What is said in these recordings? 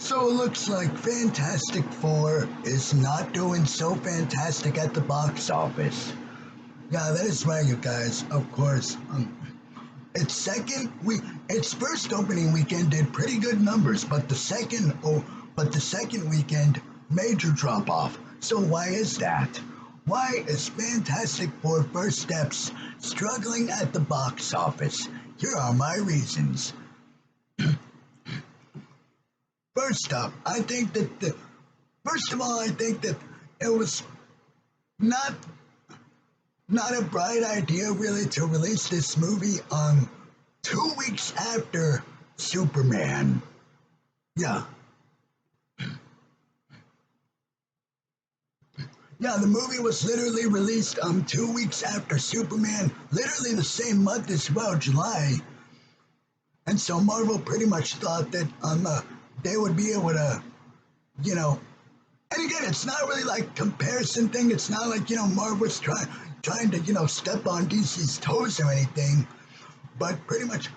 So it looks like Fantastic Four is not doing so fantastic at the box office. Yeah, that is right, you guys. Of course, its first opening weekend did pretty good numbers, but the second weekend major drop off. So why is that? Why is Fantastic Four First Steps struggling at the box office? Here are my reasons. First up, I think that the first of all, I think that it was not not a bright idea really to release this movie on 2 weeks after Superman. Yeah, yeah, the movie was literally released 2 weeks after Superman, literally the same month as well, July. And so Marvel pretty much thought that they would be able to, you know, and again, it's not really like comparison thing. It's not like Marvel's trying to step on DC's toes or anything. But pretty much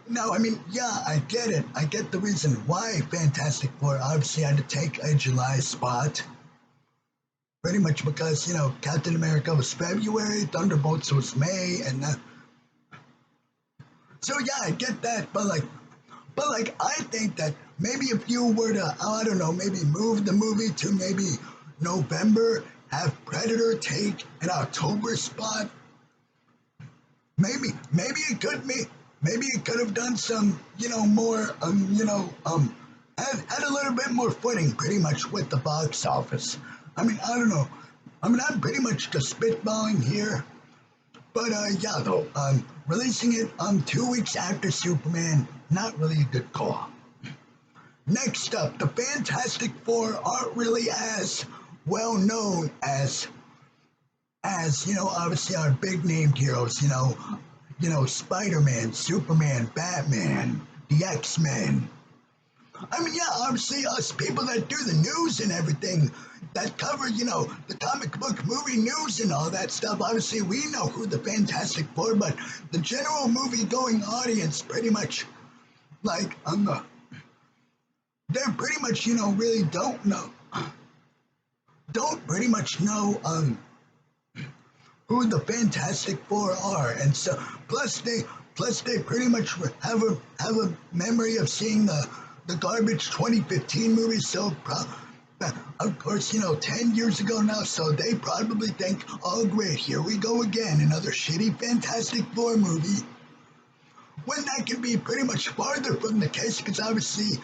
no. I mean, yeah, I get it. I get the reason why Fantastic Four obviously had to take a July spot. Pretty much because Captain America was February, Thunderbolts was May, and so yeah, I get that. But I think that maybe if you were to, I don't know, maybe move the movie to maybe November, have Predator take an October spot, maybe it could have done some, more, had a little bit more footing, pretty much with the box office. I mean, I don't know. I mean, I'm pretty much just spitballing here, but yeah, though, releasing it 2 weeks after Superman, not really a good call. Next up, the Fantastic Four aren't really as well known as obviously our big named heroes. Spider-Man, Superman, Batman, the X-Men. I mean, yeah, obviously us people that do the news and everything, that cover, the comic book movie news and all that stuff, obviously we know who the Fantastic Four, but the general movie going audience pretty much, like, they're pretty much, really don't pretty much know, who the Fantastic Four are. And so, plus they pretty much have a memory of seeing the garbage 2015 movie. So, of course, 10 years ago now, so they probably think, oh, great, here we go again, another shitty Fantastic Four movie. When that can be pretty much farther from the case, because obviously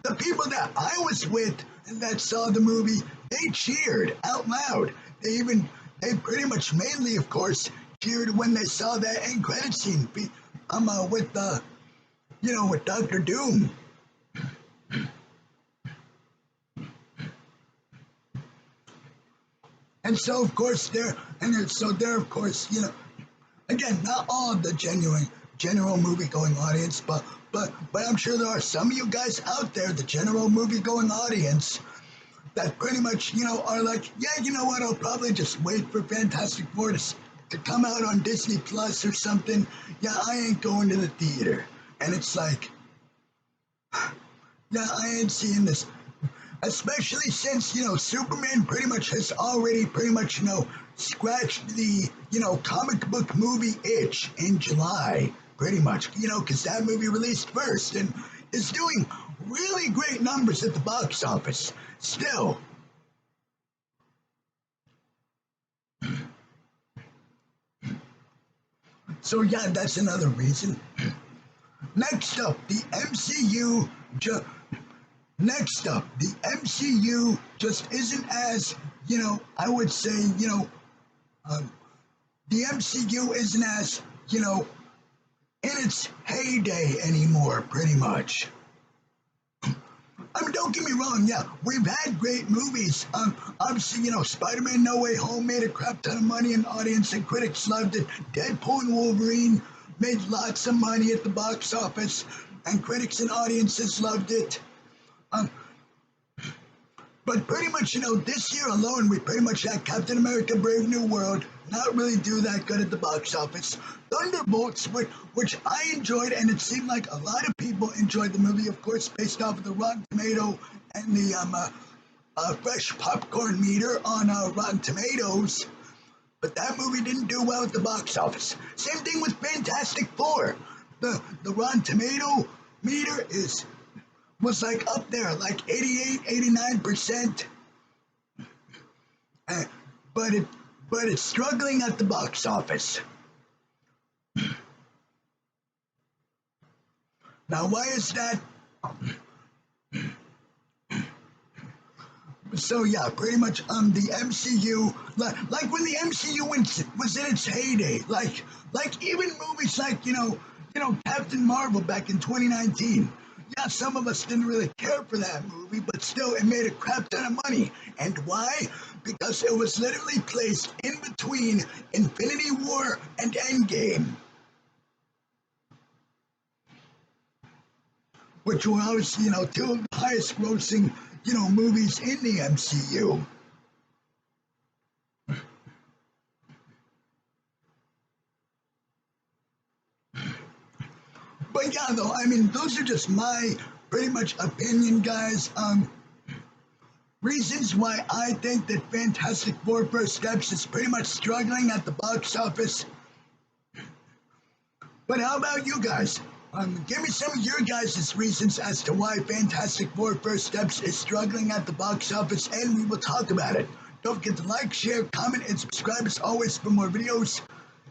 the people that I was with that saw the movie, they cheered out loud. They pretty much mainly, of course, cheered when they saw that end credit scene. With Doctor Doom. And so, of course, of course, again, not all of the general movie going audience, but I'm sure there are some of you guys out there, the general movie going audience, that pretty much are like, yeah, you know what? I'll probably just wait for Fantastic Four to come out on Disney Plus or something. Yeah, I ain't going to the theater, and it's like, yeah, I ain't seeing this. Especially since Superman pretty much has already pretty much scratched the comic book movie itch in July, pretty much, because that movie released first and is doing really great numbers at the box office still. So yeah, that's another reason. Next up, the MCU. Next up, the MCU just isn't as I would say um, the MCU isn't as in its heyday anymore. Pretty much. I mean, don't get me wrong. Yeah, we've had great movies. Obviously, Spider-Man: No Way Home made a crap ton of money, and audience and critics loved it. Deadpool and Wolverine made lots of money at the box office, and critics and audiences loved it. Um, but pretty much, this year alone, we pretty much had Captain America: Brave New World, not really do that good at the box office. Thunderbolts, which I enjoyed, and it seemed like a lot of people enjoyed the movie, of course, based off of the Rotten Tomato and the fresh popcorn meter on Rotten Tomatoes. But that movie didn't do well at the box office. Same thing with Fantastic Four. The Rotten Tomato meter was like up there, like 88, 89%. Uh, but it's struggling at the box office. Now, why is that? So yeah, pretty much the MCU, like when the MCU was in its heyday, like even movies like Captain Marvel back in 2019. Yeah, some of us didn't really care for that movie, but still it made a crap ton of money. And why? Because it was literally placed in between Infinity War and Endgame, which were obviously two of the highest grossing movies in the MCU. But yeah, though, I mean, those are just my pretty much opinion, guys. Reasons why I think that Fantastic Four First Steps is pretty much struggling at the box office. But how about you guys? Give me some of your guys' reasons as to why Fantastic Four First Steps is struggling at the box office, and we will talk about it. Don't forget to like, share, comment, and subscribe as always for more videos.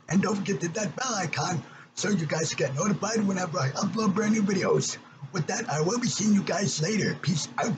And don't forget to hit that bell icon so you guys get notified whenever I upload brand new videos. With that, I will be seeing you guys later. Peace out.